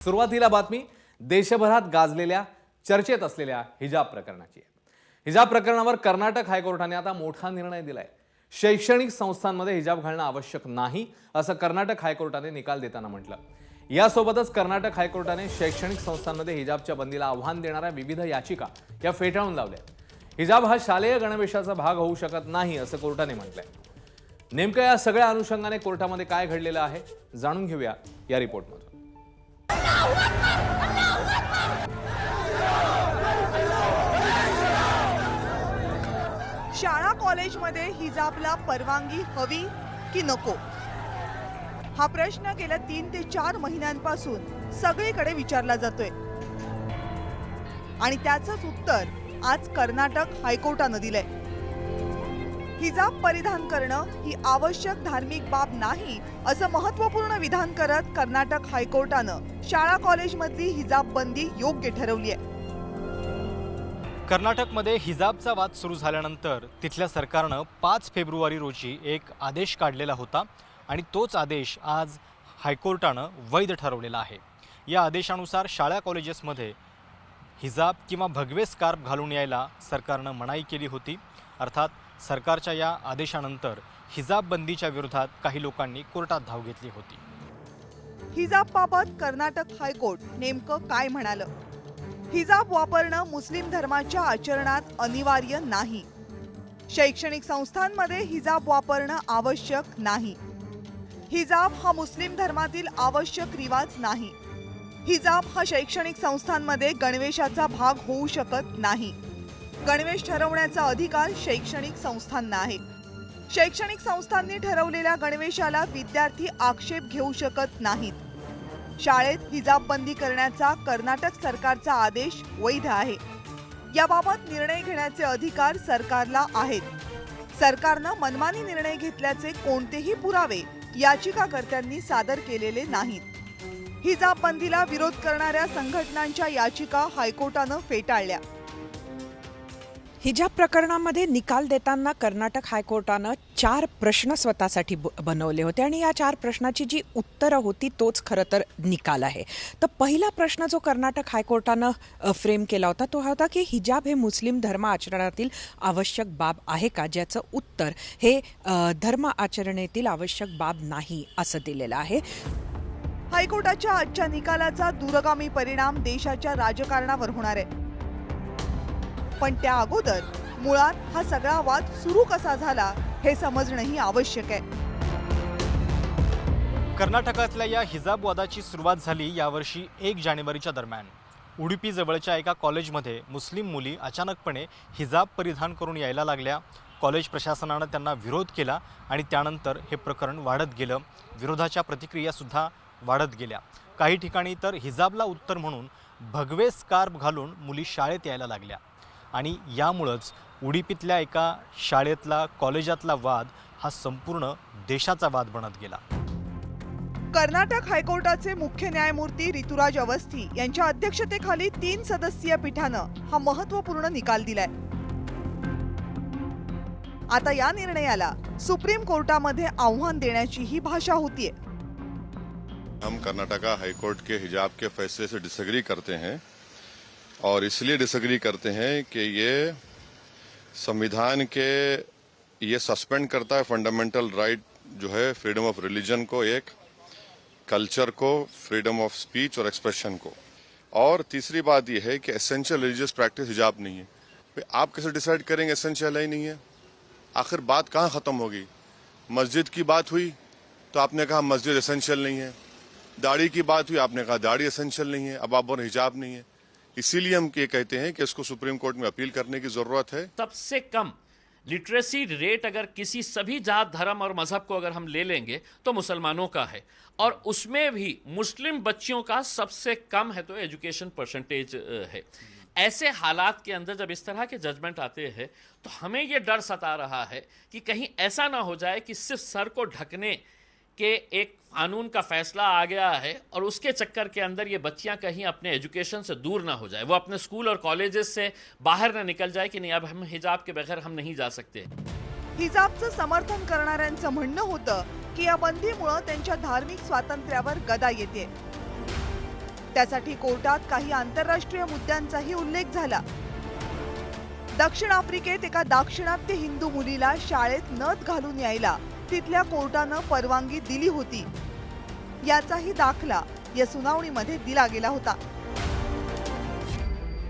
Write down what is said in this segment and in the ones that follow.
सुरुवातीला बातमी देशभरात गाजलेल्या चर्चेत असलेल्या हिजाब प्रकरणाची आहे। हिजाब प्रकरणावर कर्नाटक हायकोर्टाने आता मोठा निर्णय दिलाय। शैक्षणिक संस्थांमध्ये हिजाब घालणं आवश्यक नाही असं कर्नाटक हायकोर्टाने निकाल देताना म्हटलं। यासोबतच कर्नाटक हायकोर्टाने शैक्षणिक संस्थांमध्ये हिजाबच्या बंदीला आव्हान देणाऱ्या विविध याचिका या फेटाळून लावल्या। हिजाब हा शालेय गणवेशाचा भाग होऊ शकत नाही असं कोर्टाने म्हटलंय। नेमकं या सगळ्या अनुषंगाने कोर्टामध्ये काय घडलेलं आहे जाणून घेऊया या रिपोर्टमध्ये। शाळा कॉलेजमध्ये हिजाबला परवानगी हवी की नको हा प्रश्न गेल्या 3 ते 4 महिन्यांपासून सगळीकडे विचारला जातोय आणि त्याचंच उत्तर आज कर्नाटक हायकोर्टानं दिलंय। हिजाब परिधान करणं ही आवश्यक धार्मिक बाब नाही असं महत्त्वपूर्ण विधान करत कर्नाटक हायकोर्टानं शाळा कॉलेजमधली हिजाब बंदी योग्य ठरवली आहे। कर्नाटकमध्ये हिजाबचा वाद सुरू झाल्यानंतर तिथल्या सरकारनं 5 फेब्रुवारी रोजी एक आदेश काढलेला होता आणि तोच आदेश आज हायकोर्टानं वैध ठरवलेला आहे। या आदेशानुसार शाळा कॉलेजेसमध्ये हिजाब किंवा भगवे स्कार्फ घालून यायला सरकारनं मनाई केली होती। अर्थात सरकारच्या या आदेशानंतर हिजाब बंदीच्या विरोधात काही लोकांनी कोर्टात धाव घेतली होती। हिजाबबाबत कर्नाटक हायकोर्ट नेमकं काय म्हणालं? हिजाब वापरणं मुस्लिम धर्माच्या आचरणात अनिवार्य नाही। शैक्षणिक संस्थांमध्ये हिजाब वापरणं आवश्यक नाही। हिजाब हा मुस्लिम धर्मातील आवश्यक रिवाज नाही। हिजाब हा शैक्षणिक संस्थांमध्ये गणवेशाचा भाग होऊ शकत नाही। गणवेश ठरवण्याचा अधिकार शैक्षणिक संस्थांना आहे। शैक्षणिक संस्थांनी ठरवलेल्या गणवेशाला विद्यार्थी आक्षेप घेऊ शकत नाहीत। शाळेत हिजाब बंदी करण्याचा कर्नाटक सरकारचा आदेश वैध आहे। याबाबत निर्णय घेण्याचे अधिकार सरकारला आहेत। सरकारनं मनमानी निर्णय घेतल्याचे कोणतेही पुरावे याचिकाकर्त्यांनी सादर केलेले नाहीत। हिजाब बंदीला विरोध करणाऱ्या संघटनांच्या याचिका हायकोर्टानं फेटाळल्या। हिजाब प्रकरणामध्ये निकाल देताना कर्नाटक हायकोर्टानं 4 प्रश्न स्वतःसाठी बनवले होते आणि या 4 प्रश्नाची जी उत्तरं होती तोच खरं तर निकाल आहे। तर पहिला प्रश्न जो कर्नाटक हायकोर्टानं फ्रेम केला होता तो होता की हिजाब हे मुस्लिम धर्म आचरणातील आवश्यक बाब आहे का, ज्याचं उत्तर हे धर्म आचरणेतील आवश्यक बाब नाही असं दिलेलं आहे। हायकोर्टाच्या आजच्या निकालाचा दूरगामी परिणाम देशाच्या राजकारणावर होणार आहे। पण त्या अगोदर मुळात हा सगळा वाद सुरू कसा झाला हे समजणंही आवश्यक आहे। कर्नाटकातल्या या हिजाब वादाची सुरुवात झाली यावर्षी 1 जानेवारीच्या दरम्यान। उडुपी जवळच्या एका कॉलेजमध्ये मुस्लिम मुली अचानकपणे हिजाब परिधान करून यायला लागल्या। कॉलेज प्रशासनानं त्यांना विरोध केला आणि त्यानंतर हे प्रकरण वाढत गेलं। विरोधाच्या प्रतिक्रियासुद्धा वाढत गेल्या। काही ठिकाणी तर हिजाबला उत्तर म्हणून भगवे स्कार्फ घालून मुली शाळेत यायला लागल्या आणि यामुळेच उडुपीतल्या एका शाळेतला कॉलेजातला वाद हा संपूर्ण देशाचा वाद बनत गेला। कर्नाटक हायकोर्टाचे मुख्य न्यायमूर्ती ऋतुराज अवस्थी यांच्या अध्यक्षतेखाली 3 सदस्यीय पीठानं हा महत्त्वपूर्ण निकाल दिलाय। आता या निर्णयाला सुप्रीम कोर्टामध्ये आव्हान देण्याची ही भाषा होतीये। हम कर्नाटका हाईकोर्ट के हिजाब के फैसले से डिसएग्री करते हैं और इसलिए डिसएग्री करते हैं कि ये संविधान के ये सस्पेंड करता है फंडामेंटल राइट जो है फ्रीडम ऑफ रिलीजन को, एक कल्चर को, फ्रीडम ऑफ स्पीच और एक्सप्रेशन को। और तीसरी बात यह है कि एसेंशियल रिलीजियस प्रैक्टिस हिजाब नहीं है। आप कैसे डिसाइड करेंगे एसेंशियल है ही नहीं है? आखिर बात कहाँ खत्म होगी? मस्जिद की बात हुई तो आपने कहा मस्जिद एसेंशियल नहीं है। दाढ़ी की बात हुई आपने कहा दाढ़ी एसेंशियल नहीं है। अब आप बोल हिजाब नहीं है। इसीलिए हम ये कहते हैं कि इसको सुप्रीम कोर्ट में अपील करने की जरूरत है। सबसे कम लिटरेसी रेट अगर किसी सभी जात धर्म और मजहब को अगर हम ले लेंगे तो मुसलमानों का है, और उसमें भी मुस्लिम बच्चियों का सबसे कम है तो एजुकेशन परसेंटेज है। ऐसे हालात के अंदर जब इस तरह के जजमेंट आते हैं तो हमें ये डर सता रहा है कि कहीं ऐसा ना हो जाए कि सिर्फ सर को ढकने के एक कानून का फैसला आ गया है और उसके चक्कर के अंदर ये बच्चियां कहीं अपने एजुकेशन से दूर ना हो जाए, वो अपने स्कूल और कॉलेजेस से बाहर ना निकल जाए कि नहीं अब हम हिजाब के बगैर हम नहीं जा सकते। हिजाबचं समर्थन करणाऱ्यांचं म्हणणं होतं की या बंदीमुळे त्यांच्या धार्मिक स्वातंत्र्यावर गदा येते। त्यासाठी कोर्टात काही आंतरराष्ट्रीय मुद्द्यांचाही उल्लेख झाला. दक्षिण आफ्रिकेत एका दाक्षिणात्य हिंदू मुलीला शाळेत नथ घालून यायला तिथल्या कोर्टानं परवानगी दिली होती, याचाही दाखला या सुनावणीमध्ये दिला गेला होता.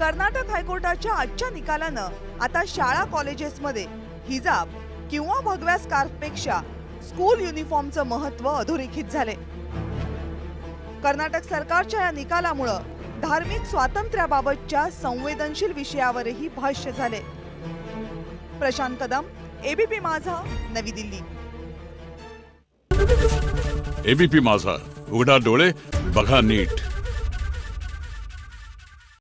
कर्नाटक हायकोर्टाच्या आजच्या निकालानं आता शाळा कॉलेजेसमध्ये हिजाब किंवा भगव्या स्कार्फपेक्षा स्कूल युनिफॉर्मचं महत्त्व अधोरेखित झाले. कर्नाटक सरकारच्या या निकालामुळं धार्मिक स्वातंत्र्याबाबतच्या संवेदनशील विषयावरही भाष्य झाले. प्रशांत कदम, एबीपी माझा, नवी दिल्ली. एबीपी माझा, उघडा डोळे बघा नीट.